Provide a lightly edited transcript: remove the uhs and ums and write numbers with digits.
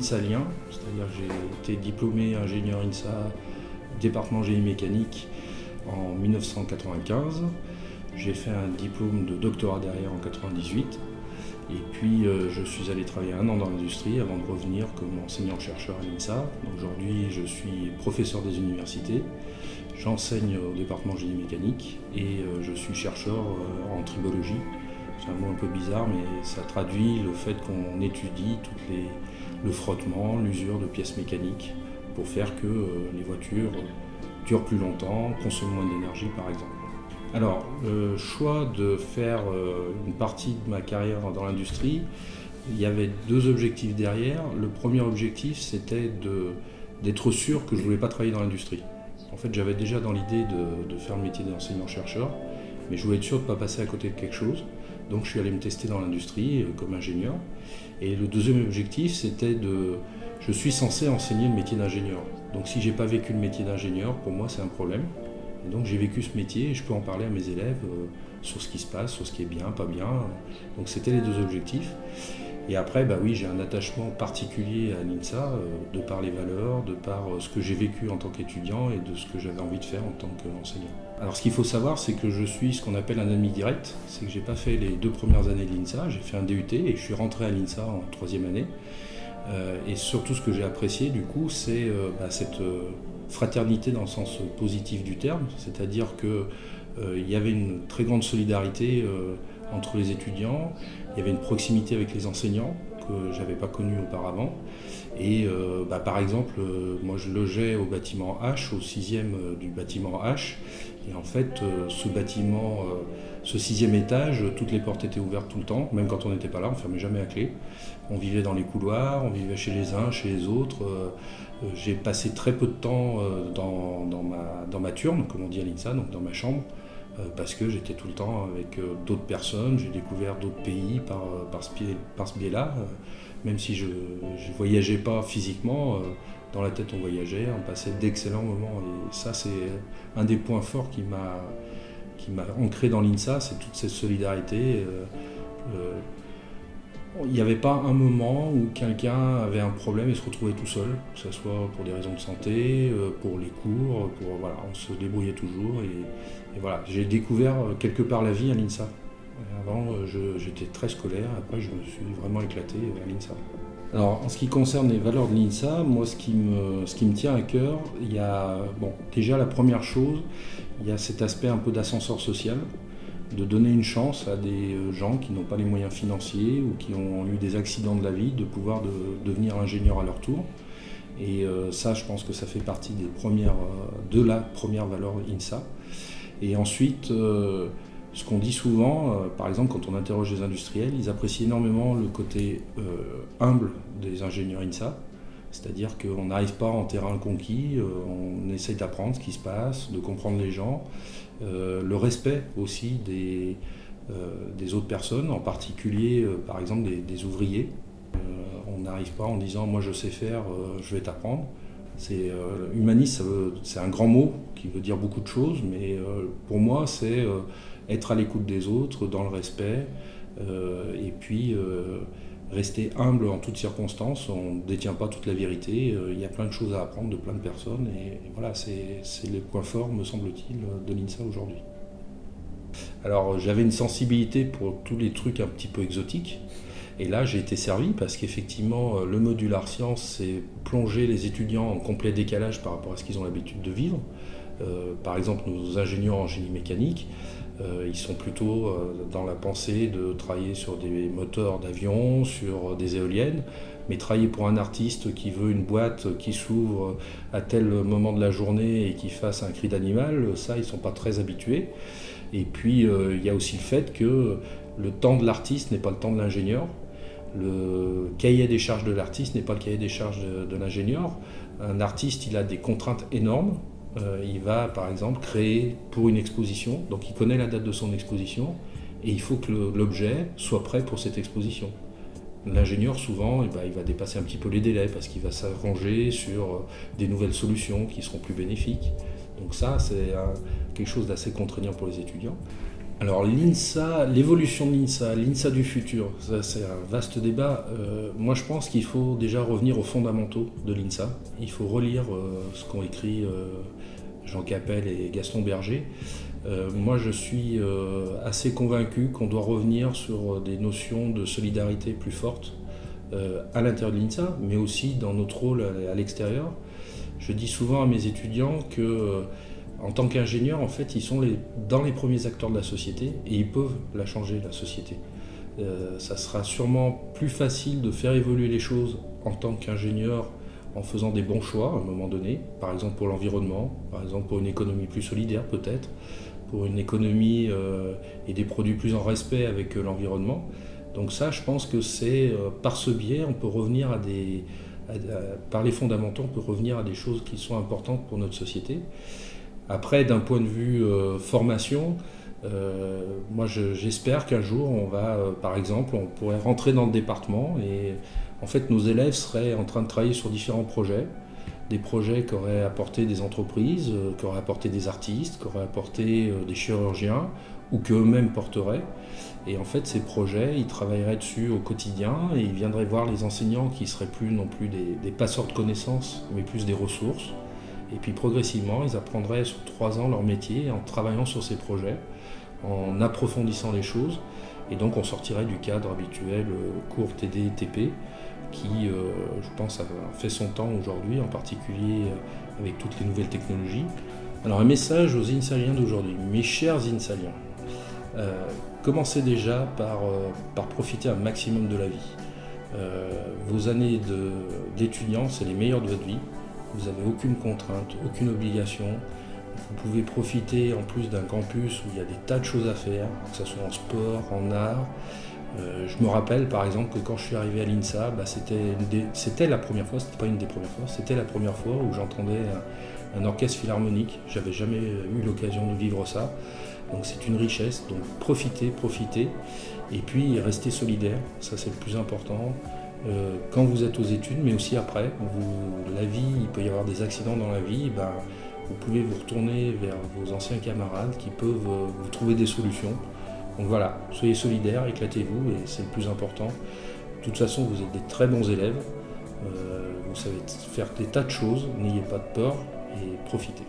INSAlien, c'est-à-dire que j'ai été diplômé ingénieur INSA, département génie mécanique en 1995. J'ai fait un diplôme de doctorat derrière en 1998. Et puis je suis allé travailler 1 an dans l'industrie avant de revenir comme enseignant-chercheur à l'INSA. Aujourd'hui, je suis professeur des universités, j'enseigne au département génie mécanique et je suis chercheur en tribologie. C'est un mot un peu bizarre, mais ça traduit le fait qu'on étudie le frottement, l'usure de pièces mécaniques pour faire que les voitures durent plus longtemps, consomment moins d'énergie par exemple. Alors, le choix de faire une partie de ma carrière dans l'industrie, il y avait 2 objectifs derrière. Le premier objectif, c'était d'être sûr que je ne voulais pas travailler dans l'industrie. En fait, j'avais déjà dans l'idée de faire le métier d'enseignant-chercheur, mais je voulais être sûr de ne pas passer à côté de quelque chose. Donc je suis allé me tester dans l'industrie comme ingénieur. Et le deuxième objectif, c'était je suis censé enseigner le métier d'ingénieur. Donc si je n'ai pas vécu le métier d'ingénieur, pour moi c'est un problème. Et donc j'ai vécu ce métier et je peux en parler à mes élèves sur ce qui se passe, sur ce qui est bien, pas bien. Donc c'était les 2 objectifs. Et après, bah oui, j'ai un attachement particulier à l'INSA, de par les valeurs, de par ce que j'ai vécu en tant qu'étudiant et de ce que j'avais envie de faire en tant qu'enseignant. Alors ce qu'il faut savoir, c'est que je suis ce qu'on appelle un admis direct, c'est que j'ai pas fait les 2 premières années de l'INSA, j'ai fait un DUT et je suis rentré à l'INSA en 3e année. Et surtout ce que j'ai apprécié du coup, c'est cette fraternité dans le sens positif du terme, c'est-à-dire qu'il y avait une très grande solidarité entre les étudiants, il y avait une proximité avec les enseignants que je n'avais pas connue auparavant. Et par exemple, moi je logeais au bâtiment H, au 6e du bâtiment H, et en fait ce bâtiment, ce 6e étage, toutes les portes étaient ouvertes tout le temps, même quand on n'était pas là, on ne fermait jamais à clé. On vivait dans les couloirs, on vivait chez les uns, chez les autres. J'ai passé très peu de temps dans ma turne, comme on dit à l'INSA, donc dans ma chambre, parce que j'étais tout le temps avec d'autres personnes, j'ai découvert d'autres pays par ce biais-là. Même si je ne voyageais pas physiquement, dans la tête on voyageait, on passait d'excellents moments. Et ça c'est un des points forts qui m'a ancré dans l'INSA, c'est toute cette solidarité. Il n'y avait pas un moment où quelqu'un avait un problème et se retrouvait tout seul, que ce soit pour des raisons de santé, pour les cours, voilà, on se débrouillait toujours. Et voilà, j'ai découvert quelque part la vie à l'INSA. Avant, j'étais très scolaire, après je me suis vraiment éclaté à l'INSA. Alors, en ce qui concerne les valeurs de l'INSA, moi, ce qui me tient à cœur, il y a, déjà la première chose, il y a cet aspect un peu d'ascenseur social, de donner une chance à des gens qui n'ont pas les moyens financiers ou qui ont eu des accidents de la vie, de pouvoir devenir ingénieur à leur tour. Et ça, je pense que ça fait partie de la première valeur INSA. Et ensuite, ce qu'on dit souvent, par exemple, quand on interroge les industriels, ils apprécient énormément le côté humble des ingénieurs INSA. C'est-à-dire qu'on n'arrive pas en terrain conquis, on essaye d'apprendre ce qui se passe, de comprendre les gens. Le respect aussi des autres personnes, en particulier par exemple des ouvriers. On n'arrive pas en disant « moi je sais faire, je vais t'apprendre ». Humaniste, c'est un grand mot qui veut dire beaucoup de choses, mais pour moi c'est être à l'écoute des autres, dans le respect, et puis rester humble en toutes circonstances. On ne détient pas toute la vérité, il y a plein de choses à apprendre de plein de personnes, et voilà, c'est les points forts, me semble-t-il, de l'INSA aujourd'hui. Alors j'avais une sensibilité pour tous les trucs un petit peu exotiques, et là j'ai été servi parce qu'effectivement le modular science, c'est plonger les étudiants en complet décalage par rapport à ce qu'ils ont l'habitude de vivre. Par exemple, nos ingénieurs en génie mécanique, ils sont plutôt dans la pensée de travailler sur des moteurs d'avion, sur des éoliennes, mais travailler pour un artiste qui veut une boîte qui s'ouvre à tel moment de la journée et qui fasse un cri d'animal, ça ils ne sont pas très habitués. Et puis il y a aussi le fait que le temps de l'artiste n'est pas le temps de l'ingénieur. Le cahier des charges de l'artiste n'est pas le cahier des charges de l'ingénieur. Un artiste, il a des contraintes énormes. Il va par exemple créer pour une exposition, donc il connaît la date de son exposition et il faut que l'objet soit prêt pour cette exposition. L'ingénieur souvent il va dépasser un petit peu les délais parce qu'il va s'arranger sur des nouvelles solutions qui seront plus bénéfiques. Donc ça c'est quelque chose d'assez contraignant pour les étudiants. Alors l'INSA, l'évolution de l'INSA, l'INSA du futur, ça c'est un vaste débat. Moi je pense qu'il faut déjà revenir aux fondamentaux de l'INSA. Il faut relire ce qu'ont écrit Jean Capel et Gaston Berger. Moi je suis assez convaincu qu'on doit revenir sur des notions de solidarité plus fortes à l'intérieur de l'INSA, mais aussi dans notre rôle à l'extérieur. Je dis souvent à mes étudiants que en tant qu'ingénieurs, en fait, ils sont dans les premiers acteurs de la société et ils peuvent la changer, la société. Ça sera sûrement plus facile de faire évoluer les choses en tant qu'ingénieur en faisant des bons choix à un moment donné, par exemple pour l'environnement, par exemple pour une économie plus solidaire peut-être, pour une économie et des produits plus en respect avec l'environnement. Donc ça, je pense que c'est par ce biais, on peut revenir par les fondamentaux, on peut revenir à des choses qui sont importantes pour notre société. Après, d'un point de vue formation, moi j'espère qu'un jour on va, par exemple, on pourrait rentrer dans le département et en fait nos élèves seraient en train de travailler sur différents projets, des projets qu'auraient apporté des entreprises, qu'auraient apporté des artistes, qu'auraient apporté des chirurgiens ou qu'eux-mêmes porteraient. Et en fait ces projets, ils travailleraient dessus au quotidien et ils viendraient voir les enseignants qui ne seraient plus non plus des passeurs de connaissances, mais plus des ressources. Et puis progressivement, ils apprendraient sur 3 ans leur métier en travaillant sur ces projets, en approfondissant les choses. Et donc on sortirait du cadre habituel cours TD, TP, qui, je pense, a fait son temps aujourd'hui, en particulier avec toutes les nouvelles technologies. Alors un message aux INSAliens d'aujourd'hui. Mes chers INSAliens, commencez déjà par profiter un maximum de la vie. Vos années d'étudiants, c'est les meilleures de votre vie. Vous n'avez aucune contrainte, aucune obligation. Vous pouvez profiter en plus d'un campus où il y a des tas de choses à faire, que ce soit en sport, en art. Je me rappelle par exemple que quand je suis arrivé à l'INSA, c'était la première fois, c'était pas une des premières fois, c'était la première fois où j'entendais un orchestre philharmonique. J'avais jamais eu l'occasion de vivre ça. Donc c'est une richesse, donc profitez. Et puis restez solidaires, ça c'est le plus important. Quand vous êtes aux études, mais aussi après, la vie, il peut y avoir des accidents dans la vie, vous pouvez vous retourner vers vos anciens camarades qui peuvent vous trouver des solutions. Donc voilà, soyez solidaires, éclatez-vous et c'est le plus important. De toute façon, vous êtes des très bons élèves, vous savez faire des tas de choses, n'ayez pas de peur et profitez.